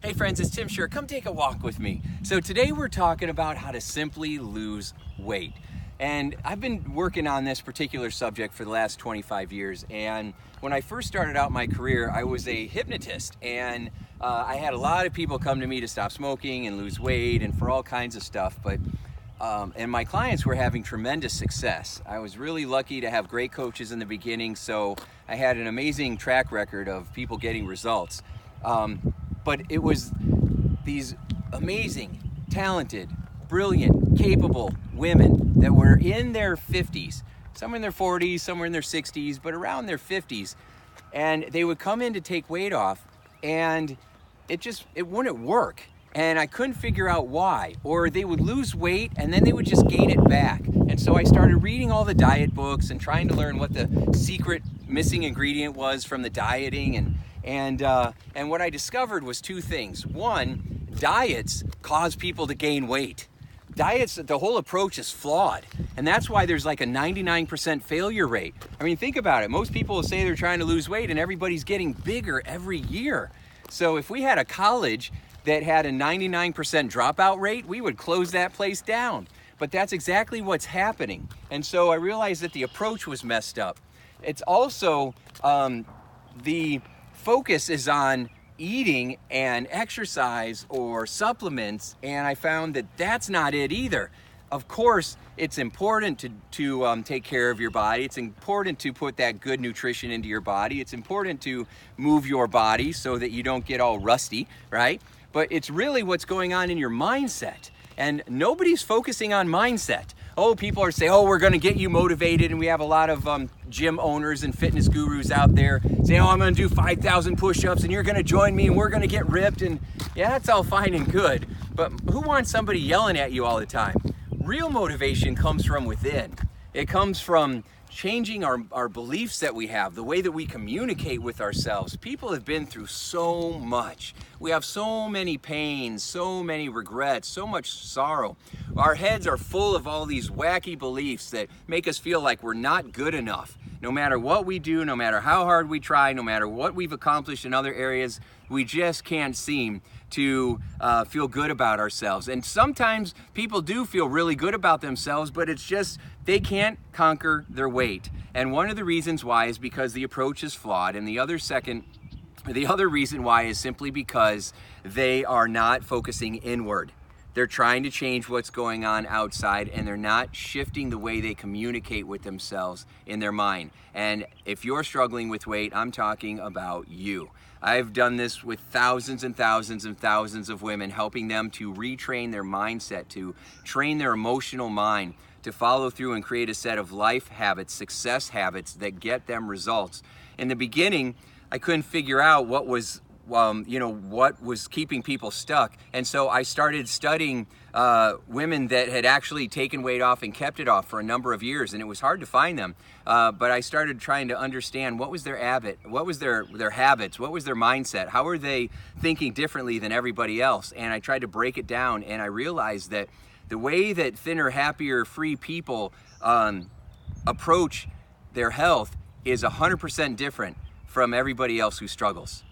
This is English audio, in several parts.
Hey friends, it's Tim Scher. Come take a walk with me. So today we're talking about how to simply lose weight. And I've been working on this particular subject for the last 25 years. And when I first started out my career, I was a hypnotist. And I had a lot of people come to me to stop smoking and lose weight and for all kinds of stuff. And my clients were having tremendous success. I was really lucky to have great coaches in the beginning. So I had an amazing track record of people getting results. But it was these amazing, talented, brilliant, capable women that were in their 50s, some in their 40s, some were in their 60s, but around their 50s. And they would come in to take weight off and it wouldn't work. And I couldn't figure out why. Or they would lose weight and then they would just gain it back. And so I started reading all the diet books and trying to learn what the secret missing ingredient was from the dieting. And what I discovered was two things. One, diets cause people to gain weight. Diets, the whole approach is flawed. And that's why there's like a 99% failure rate. I mean, think about it. Most people will say they're trying to lose weight and everybody's getting bigger every year. So if we had a college that had a 99% dropout rate, we would close that place down. But that's exactly what's happening. And so I realized that the approach was messed up. It's also the focus is on eating and exercise or supplements, and I found that that's not it either. Of course, it's important to take care of your body. It's important to put that good nutrition into your body. It's important to move your body so that you don't get all rusty, right? But it's really what's going on in your mindset. And nobody's focusing on mindset. Oh, people are saying, oh, we're going to get you motivated. And we have a lot of gym owners and fitness gurus out there saying, oh, I'm going to do 5,000 push-ups and you're going to join me and we're going to get ripped. And yeah, that's all fine and good. But who wants somebody yelling at you all the time? Real motivation comes from within. It comes from changing our beliefs that we have, the way that we communicate with ourselves. People have been through so much. We have so many pains, so many regrets, so much sorrow. Our heads are full of all these wacky beliefs that make us feel like we're not good enough. No matter what we do, no matter how hard we try, no matter what we've accomplished in other areas, we just can't seem to feel good about ourselves. And sometimes people do feel really good about themselves, but it's just they can't conquer their weight. And one of the reasons why is because the approach is flawed, and the other reason why is simply because they are not focusing inward. They're trying to change what's going on outside, and they're not shifting the way they communicate with themselves in their mind. And if you're struggling with weight, I'm talking about you. I've done this with thousands and thousands and thousands of women, helping them to retrain their mindset, to train their emotional mind, to follow through and create a set of life habits, success habits that get them results. In the beginning, I couldn't figure out what was keeping people stuck. And so I started studying women that had actually taken weight off and kept it off for a number of years, and it was hard to find them. But I started trying to understand what was their habit, what was their habits, what was their mindset, how were they thinking differently than everybody else? And I tried to break it down, and I realized that the way that thinner, happier, free people approach their health is 100% different from everybody else who struggles.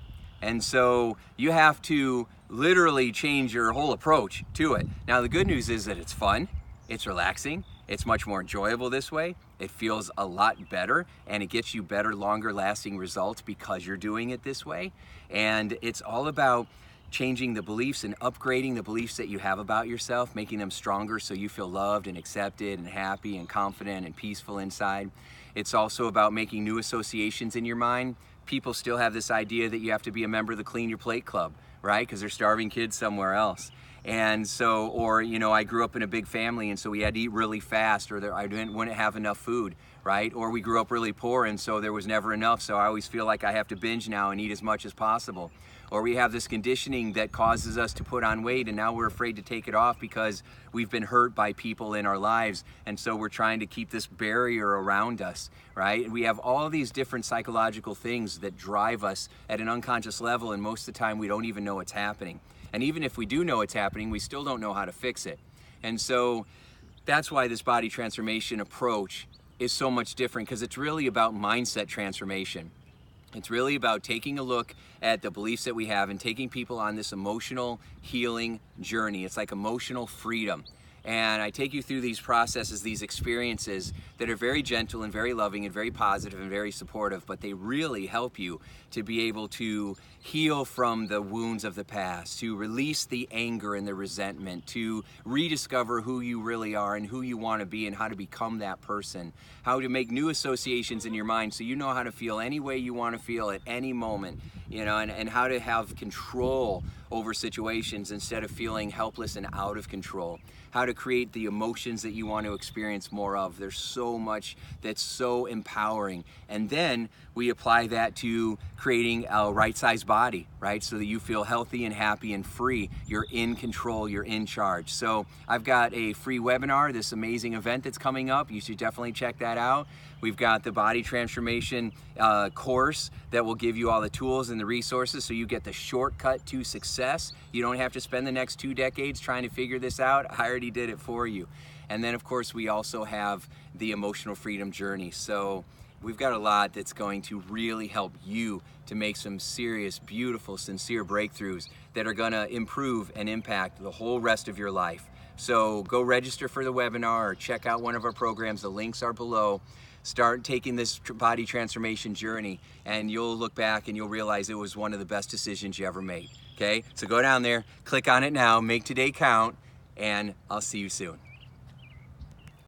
And so you have to literally change your whole approach to it. Now, the good news is that it's fun, it's relaxing, it's much more enjoyable this way. It feels a lot better, and it gets you better, longer lasting results because you're doing it this way. And it's all about changing the beliefs and upgrading the beliefs that you have about yourself, making them stronger so you feel loved and accepted and happy and confident and peaceful inside. It's also about making new associations in your mind. People still have this idea that you have to be a member of the Clean Your Plate Club, right? Because they're starving kids somewhere else. And so, or, I grew up in a big family, and so we had to eat really fast, or I wouldn't have enough food, right? Or we grew up really poor, and so there was never enough, so I always feel like I have to binge now and eat as much as possible. Or we have this conditioning that causes us to put on weight, and now we're afraid to take it off because we've been hurt by people in our lives, and so we're trying to keep this barrier around us, right? And we have all these different psychological things that drive us at an unconscious level, and most of the time we don't even know what's happening. And even if we do know what's happening, we still don't know how to fix it. And so that's why this body transformation approach is so much different, because it's really about mindset transformation. It's really about taking a look at the beliefs that we have and taking people on this emotional healing journey. It's like emotional freedom. And I take you through these processes, these experiences that are very gentle and very loving and very positive and very supportive, but they really help you to be able to heal from the wounds of the past, to release the anger and the resentment, to rediscover who you really are and who you want to be and how to become that person, how to make new associations in your mind so you know how to feel any way you want to feel at any moment, you know, and how to have control over situations instead of feeling helpless and out of control. How to create the emotions that you want to experience more of. There's so much that's so empowering. And then we apply that to creating a right-sized body, right? So that you feel healthy and happy and free. You're in control, you're in charge. So I've got a free webinar, this amazing event that's coming up. You should definitely check that out. We've got the body transformation course that will give you all the tools and the resources so you get the shortcut to success. You don't have to spend the next 2 decades trying to figure this out. I already did it for you. And then of course we also have the emotional freedom journey. So we've got a lot that's going to really help you to make some serious, beautiful, sincere breakthroughs that are gonna improve and impact the whole rest of your life. So go register for the webinar or check out one of our programs. The links are below. Start taking this body transformation journey and you'll look back and you'll realize it was one of the best decisions you ever made. Okay, so go down there, click on it now, make today count, and I'll see you soon.